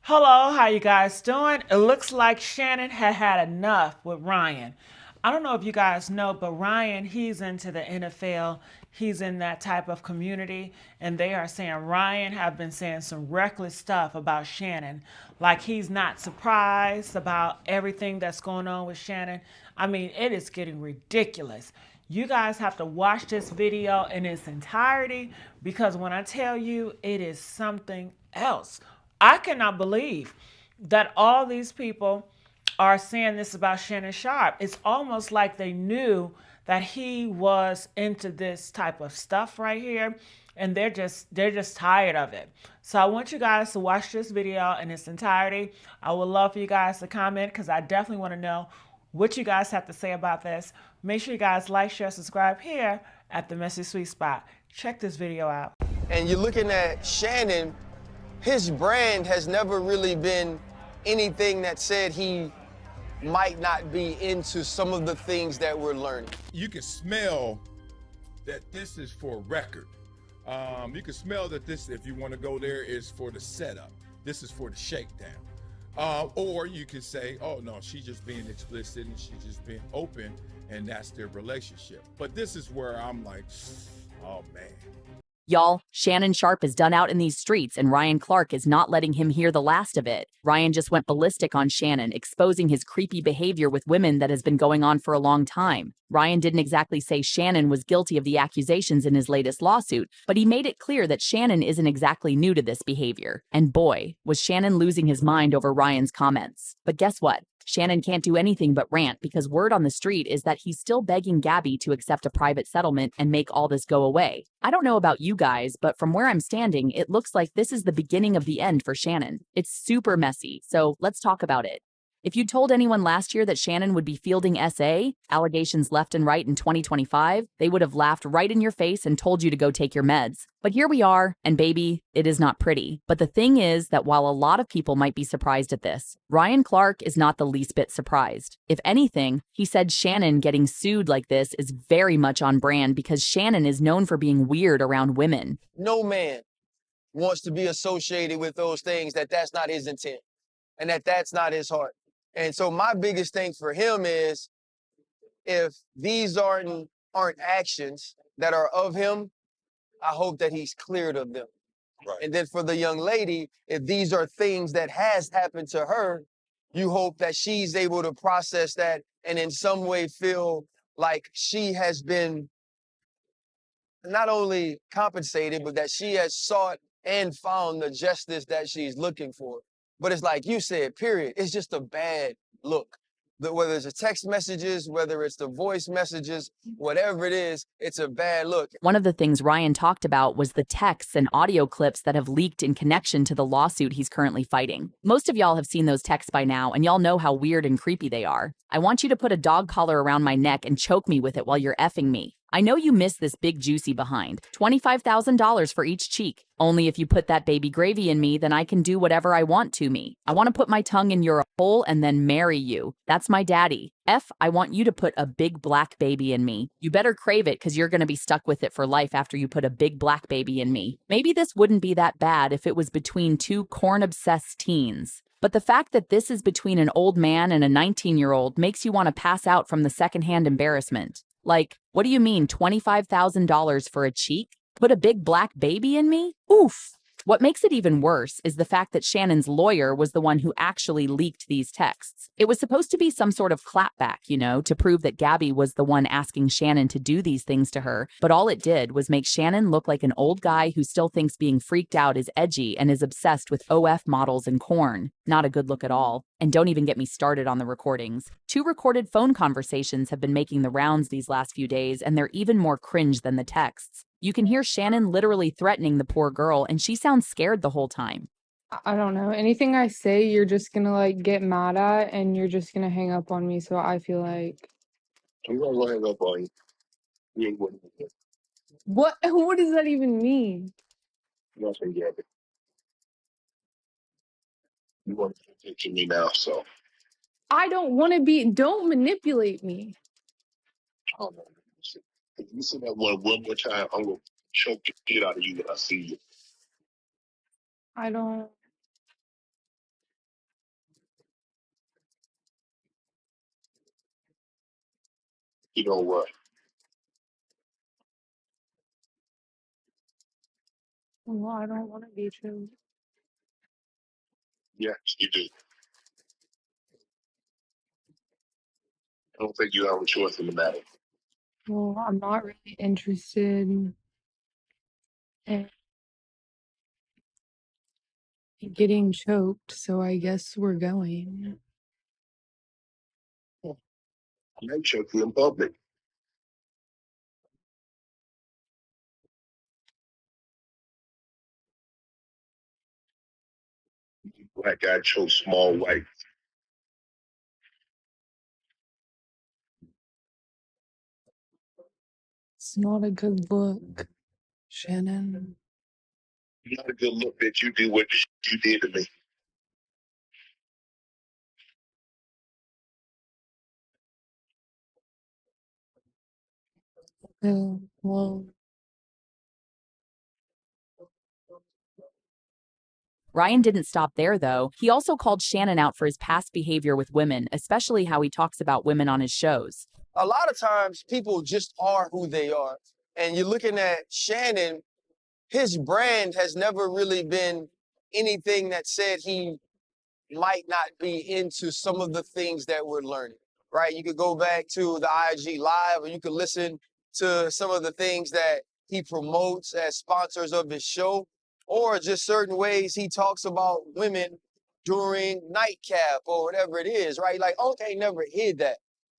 Hello, how you guys doing? It looks like Shannon had enough with Ryan. I don't know if you guys know, but Ryan, he's into the NFL. He's in that type of community, and they are saying Ryan have been saying some reckless stuff about Shannon. Like he's not surprised about everything that's going on with Shannon. I mean, it is getting ridiculous. You guys have to watch this video in its entirety because when I tell you it is something else. I cannot believe that all these people are saying this about Shannon Sharpe. It's almost like they knew that he was into this type of stuff right here, and they're just tired of it. So I want you guys to watch this video in its entirety. I would love for you guys to comment because I definitely want to know what you guys have to say about this. Make sure you guys like, share, subscribe here at the Messy Sweet Spot. Check this video out. And you're looking at Shannon, his brand has never really been anything that said he might not be into some of the things that we're learning. You can smell that this is for record. You can smell that this, if you want to go there, is for the setup. This is for the shakedown. Or you could say, oh no, she's just being explicit and she's just being open, and that's their relationship. But this is where I'm like, oh man. Y'all, Shannon Sharpe is done out in these streets, and Ryan Clark is not letting him hear the last of it. Ryan just went ballistic on Shannon, exposing his creepy behavior with women that has been going on for a long time. Ryan didn't exactly say Shannon was guilty of the accusations in his latest lawsuit, but he made it clear that Shannon isn't exactly new to this behavior. And boy, was Shannon losing his mind over Ryan's comments. But guess what? Shannon can't do anything but rant because word on the street is that he's still begging Gabby to accept a private settlement and make all this go away. I don't know about you guys, but from where I'm standing, it looks like this is the beginning of the end for Shannon. It's super messy, so let's talk about it. If you told anyone last year that Shannon would be fielding SA, allegations left and right in 2025, they would have laughed right in your face and told you to go take your meds. But here we are, and baby, it is not pretty. But the thing is that while a lot of people might be surprised at this, Ryan Clark is not the least bit surprised. If anything, he said Shannon getting sued like this is very much on brand because Shannon is known for being weird around women. No man wants to be associated with those things that's not his intent and that's not his heart. And so my biggest thing for him is if these aren't actions that are of him, I hope that he's cleared of them. Right. And then for the young lady, if these are things that has happened to her, you hope that she's able to process that and in some way feel like she has been not only compensated, but that she has sought and found the justice that she's looking for. But it's like you said, period. It's just a bad look. Whether it's the text messages, whether it's the voice messages, whatever it is, it's a bad look. One of the things Ryan talked about was the texts and audio clips that have leaked in connection to the lawsuit he's currently fighting. Most of y'all have seen those texts by now, and y'all know how weird and creepy they are. I want you to put a dog collar around my neck and choke me with it while you're effing me. I know you miss this big juicy behind. $25,000 for each cheek. Only if you put that baby gravy in me, then I can do whatever I want to me. I want to put my tongue in your hole and then marry you. That's my daddy. I want you to put a big black baby in me. You better crave it because you're going to be stuck with it for life after you put a big black baby in me. Maybe this wouldn't be that bad if it was between two corn-obsessed teens. But the fact that this is between an old man and a 19-year-old makes you want to pass out from the secondhand embarrassment. Like, what do you mean $25,000 for a cheek? Put a big black baby in me? Oof. What makes it even worse is the fact that Shannon's lawyer was the one who actually leaked these texts. It was supposed to be some sort of clapback, to prove that Gabby was the one asking Shannon to do these things to her, but all it did was make Shannon look like an old guy who still thinks being freaked out is edgy and is obsessed with OF models and corn. Not a good look at all. And don't even get me started on the recordings. 2 recorded phone conversations have been making the rounds these last few days, and they're even more cringe than the texts. You can hear Shannon literally threatening the poor girl, and she sounds scared the whole time. I don't know. Anything I say, you're just gonna like get mad at and you're just gonna hang up on me. So I feel like I'm gonna go hang up on you. You ain't going to what does that even mean? You know, yeah, but you want to take me now, so I don't manipulate me. I don't know. If you say that one more time, I'm gonna choke the shit out of you when I see you. I don't You know what? Well, I don't want to be choked. Yes, you do. I don't think you have a choice in the matter. Well, I'm not really interested in getting choked, so I guess we're going. I might choke you in public. Black guy choke small white. It's not a good look, Shannon. Not a good look that you did what you did to me. Well, Ryan didn't stop there, though. He also called Shannon out for his past behavior with women, especially how he talks about women on his shows. A lot of times people just are who they are. And you're looking at Shannon, his brand has never really been anything that said he might not be into some of the things that we're learning, right? You could go back to the IG Live, or you could listen to some of the things that he promotes as sponsors of his show, or just certain ways he talks about women during nightcap or whatever it is, right? Like, okay, never hid that.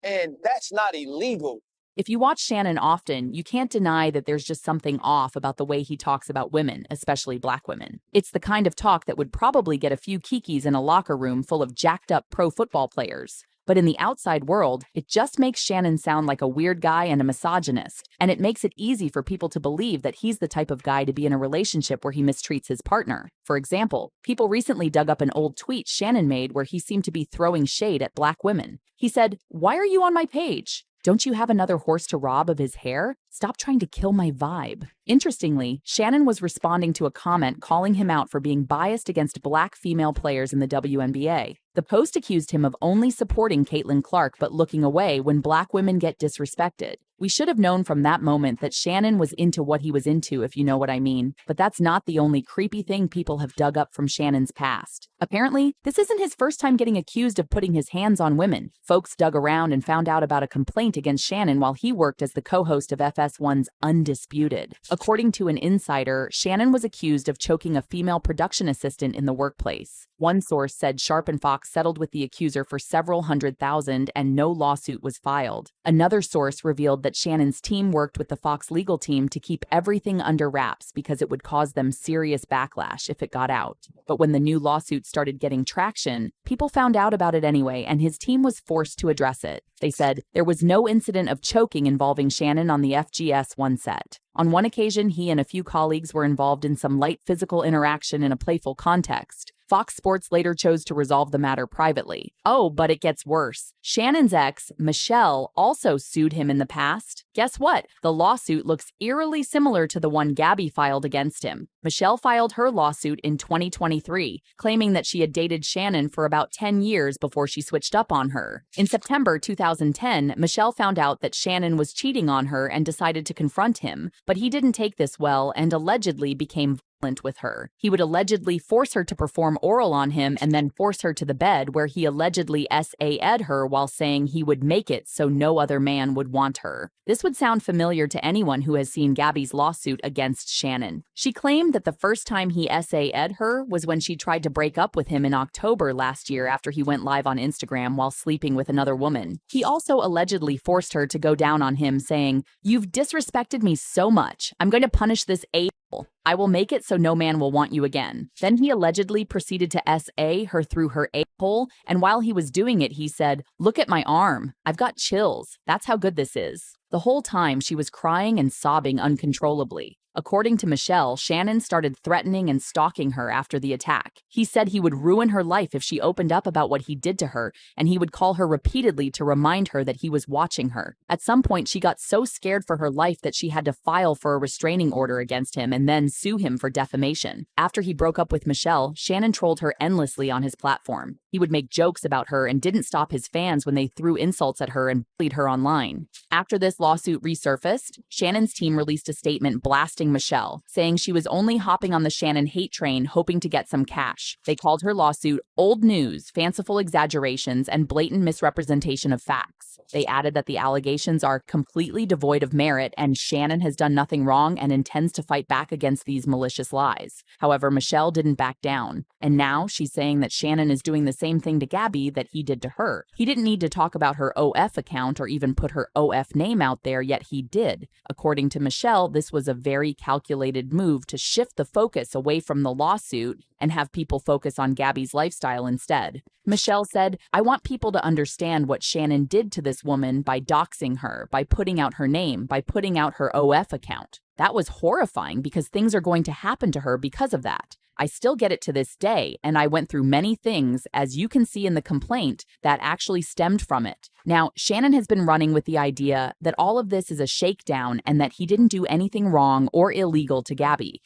And that's not illegal. If you watch Shannon often, you can't deny that there's just something off about the way he talks about women, especially black women. It's the kind of talk that would probably get a few kikis in a locker room full of jacked up pro football players. But in the outside world, it just makes Shannon sound like a weird guy and a misogynist, and it makes it easy for people to believe that he's the type of guy to be in a relationship where he mistreats his partner. For example, people recently dug up an old tweet Shannon made where he seemed to be throwing shade at black women. He said, "Why are you on my page? Don't you have another horse to rob of his hair? Stop trying to kill my vibe." Interestingly, Shannon was responding to a comment calling him out for being biased against black female players in the WNBA. The post accused him of only supporting Caitlin Clark but looking away when black women get disrespected. We should have known from that moment that Shannon was into what he was into, if you know what I mean. But that's not the only creepy thing people have dug up from Shannon's past. Apparently, this isn't his first time getting accused of putting his hands on women. Folks dug around and found out about a complaint against Shannon while he worked as the co-host of FS1's Undisputed. According to an insider, Shannon was accused of choking a female production assistant in the workplace. One source said Sharpe and Fox settled with the accuser for several $100,000 and no lawsuit was filed. Another source revealed that Shannon's team worked with the Fox legal team to keep everything under wraps because it would cause them serious backlash if it got out. But when the new lawsuit started getting traction, people found out about it anyway, and his team was forced to address it. They said there was no incident of choking involving Shannon on the FGS1 set. On one occasion, he and a few colleagues were involved in some light physical interaction in a playful context. Fox Sports later chose to resolve the matter privately. Oh, but it gets worse. Shannon's ex, Michelle, also sued him in the past. Guess what? The lawsuit looks eerily similar to the one Gabby filed against him. Michelle filed her lawsuit in 2023, claiming that she had dated Shannon for about 10 years before she switched up on her. In September 2010, Michelle found out that Shannon was cheating on her and decided to confront him, but he didn't take this well and allegedly became violent with her. He would allegedly force her to perform oral on him and then force her to the bed, where he allegedly SA'd her while saying he would make it so no other man would want her. This would sound familiar to anyone who has seen Gabby's lawsuit against Shannon. She claimed that the first time he SA'd her was when she tried to break up with him in October last year after he went live on Instagram while sleeping with another woman. He also allegedly forced her to go down on him, saying, "You've disrespected me so much. I'm going to punish this a-hole. I will make it so no man will want you again." Then he allegedly proceeded to SA her through her a-hole, and while he was doing it, he said, "Look at my arm. I've got chills. That's how good this is." The whole time, she was crying and sobbing uncontrollably. According to Michelle, Shannon started threatening and stalking her after the attack. He said he would ruin her life if she opened up about what he did to her, and he would call her repeatedly to remind her that he was watching her. At some point, she got so scared for her life that she had to file for a restraining order against him and then sue him for defamation. After he broke up with Michelle, Shannon trolled her endlessly on his platform. He would make jokes about her and didn't stop his fans when they threw insults at her and bullied her online. After this lawsuit resurfaced, Shannon's team released a statement blasting Michelle, saying she was only hopping on the Shannon hate train hoping to get some cash. They called her lawsuit old news, fanciful exaggerations, and blatant misrepresentation of facts. They added that the allegations are completely devoid of merit and Shannon has done nothing wrong and intends to fight back against these malicious lies. However, Michelle didn't back down, and now she's saying that Shannon is doing the same thing to Gabby that he did to her. He didn't need to talk about her OF account or even put her OF name out there, yet he did. According to Michelle, this was a very calculated move to shift the focus away from the lawsuit and have people focus on Gabby's lifestyle instead. Michelle said, "I want people to understand what Shannon did to this woman by doxing her, by putting out her name, by putting out her OF account. That was horrifying because things are going to happen to her because of that. I still get it to this day, and I went through many things, as you can see in the complaint, that actually stemmed from it." Now, Shannon has been running with the idea that all of this is a shakedown and that he didn't do anything wrong or illegal to Gabby.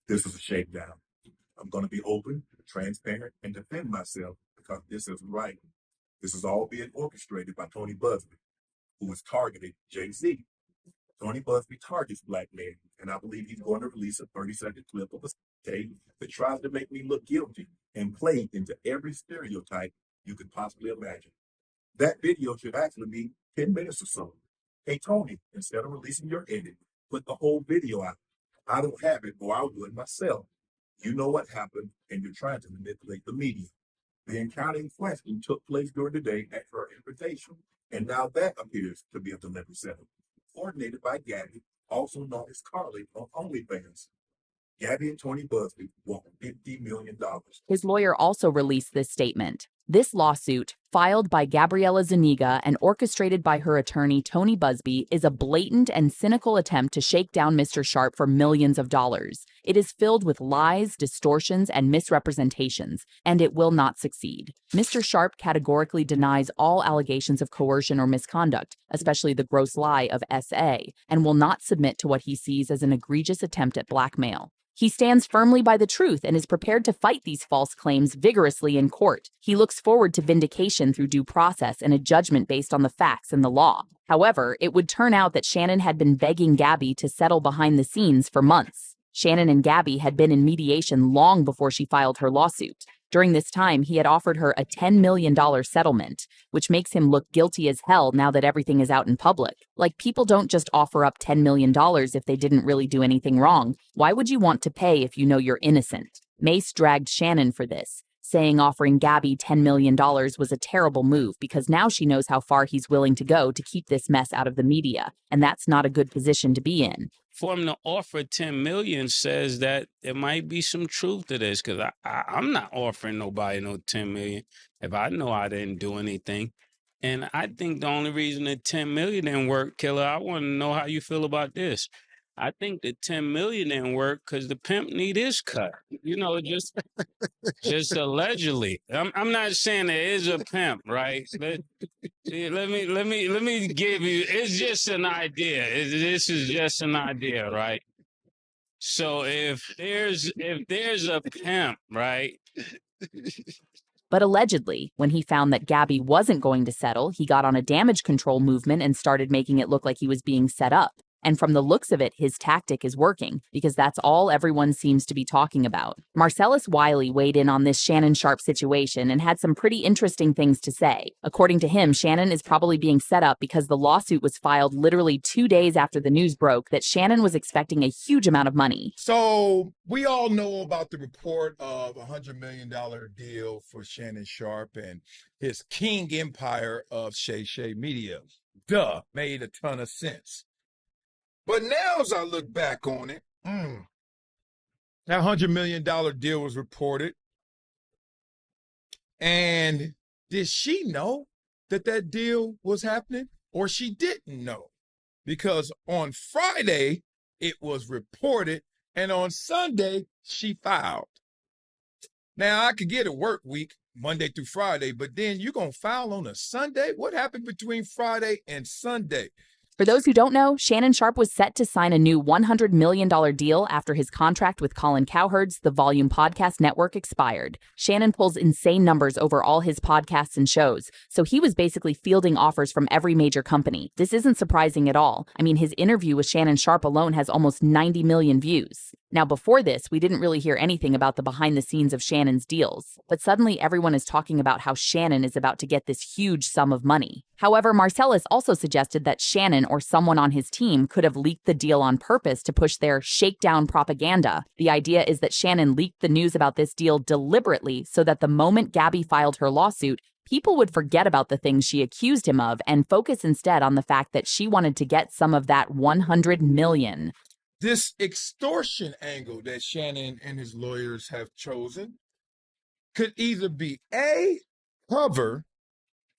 This is a shakedown. I'm going to be open, transparent, and defend myself because this isn't right. This is all being orchestrated by Tony Busby, who is targeting Jay-Z. Tony Busby targets black men, and I believe he's going to release a 30-second clip of a tape that tries to make me look guilty and play into every stereotype you could possibly imagine. That video should actually be 10 minutes or so. Hey, Tony, instead of releasing your edit, put the whole video out. I don't have it, or I'll do it myself. You know what happened, and you're trying to manipulate the media. The encounter in question took place during the day at her invitation, and now that appears to be a deliberate setup, coordinated by Gabby, also known as Carly on OnlyFans. Gabby and Tony Busby want $50 million. His lawyer also released this statement. This lawsuit, filed by Gabriella Zuniga and orchestrated by her attorney Tony Busby, is a blatant and cynical attempt to shake down Mr. Sharpe for millions of dollars. It is filled with lies, distortions, and misrepresentations, and it will not succeed. Mr. Sharpe categorically denies all allegations of coercion or misconduct, especially the gross lie of SA, and will not submit to what he sees as an egregious attempt at blackmail. He stands firmly by the truth and is prepared to fight these false claims vigorously in court. He looks forward to vindication through due process and a judgment based on the facts and the law. However, it would turn out that Shannon had been begging Gabby to settle behind the scenes for months. Shannon and Gabby had been in mediation long before she filed her lawsuit. During this time, he had offered her a $10 million settlement, which makes him look guilty as hell now that everything is out in public. Like, people don't just offer up $10 million if they didn't really do anything wrong. Why would you want to pay if you know you're innocent? Mace dragged Shannon for this, saying offering Gabby $10 million was a terrible move because now she knows how far he's willing to go to keep this mess out of the media, and that's not a good position to be in. For him to offer 10 million says that there might be some truth to this, because I'm not offering nobody no 10 million if I know I didn't do anything. And I think the only reason that 10 million didn't work, Killer, I want to know how you feel about this. I think the 10 million didn't work because the pimp need his cut. You know, just allegedly. I'm not saying there is a pimp, right? Let me give you. It's just an idea. This is just an idea, right? So if there's a pimp, right? But allegedly, when he found that Gabby wasn't going to settle, he got on a damage control movement and started making it look like he was being set up. And from the looks of it, his tactic is working, because that's all everyone seems to be talking about. Marcellus Wiley weighed in on this Shannon Sharpe situation and had some pretty interesting things to say. According to him, Shannon is probably being set up because the lawsuit was filed literally 2 days after the news broke that Shannon was expecting a huge amount of money. So we all know about the report of a $100 million deal for Shannon Sharpe and his king empire of Shay Media. Duh, made a ton of sense. But now as I look back on it, that $100 million deal was reported. And did she know that that deal was happening? Or she didn't know? Because on Friday, it was reported, and on Sunday, she filed. Now, I could get a work week, Monday through Friday, but then you're going to file on a Sunday? What happened between Friday and Sunday? For those who don't know, Shannon Sharpe was set to sign a new $100 million deal after his contract with Colin Cowherd's The Volume Podcast Network expired. Shannon pulls insane numbers over all his podcasts and shows, so he was basically fielding offers from every major company. This isn't surprising at all. I mean, his interview with Shannon Sharpe alone has almost 90 million views. Now, before this, we didn't really hear anything about the behind the scenes of Shannon's deals, but suddenly everyone is talking about how Shannon is about to get this huge sum of money. However, Marcellus also suggested that Shannon or someone on his team could have leaked the deal on purpose to push their shakedown propaganda. The idea is that Shannon leaked the news about this deal deliberately so that the moment Gabby filed her lawsuit, people would forget about the things she accused him of and focus instead on the fact that she wanted to get some of that $100 million. This extortion angle that Shannon and his lawyers have chosen could either be A, cover,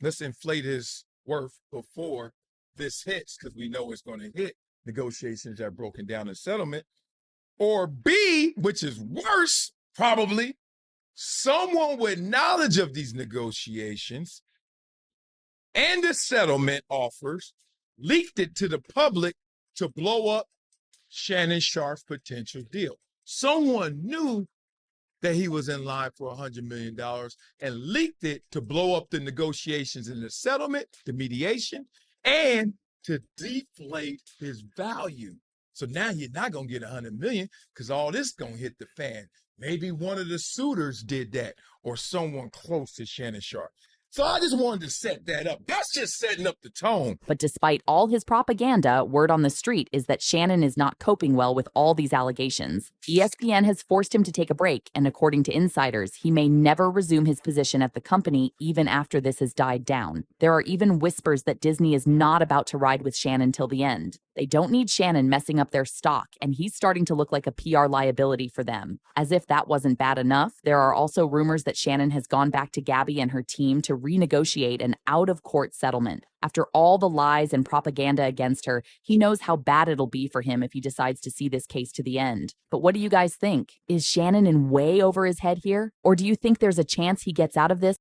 let's inflate his worth before this hits, because we know it's going to hit. Negotiations are broken down in settlement. Or B, which is worse, probably, someone with knowledge of these negotiations and the settlement offers leaked it to the public to blow up Shannon Sharpe's potential deal. Someone knew that he was in line for $100 million and leaked it to blow up the negotiations and the settlement, the mediation, and to deflate his value. So now you're not going to get $100 million because all this going to hit the fan. Maybe one of the suitors did that or someone close to Shannon Sharpe. So I just wanted to set that up. That's just setting up the tone. But despite all his propaganda, word on the street is that Shannon is not coping well with all these allegations. ESPN has forced him to take a break, and according to insiders, he may never resume his position at the company even after this has died down. There are even whispers that Disney is not about to ride with Shannon till the end. They don't need Shannon messing up their stock, and he's starting to look like a PR liability for them. As if that wasn't bad enough, there are also rumors that Shannon has gone back to Gabby and her team to renegotiate an out-of-court settlement. After all the lies and propaganda against her, he knows how bad it'll be for him if he decides to see this case to the end. But what do you guys think? Is Shannon in way over his head here? Or do you think there's a chance he gets out of this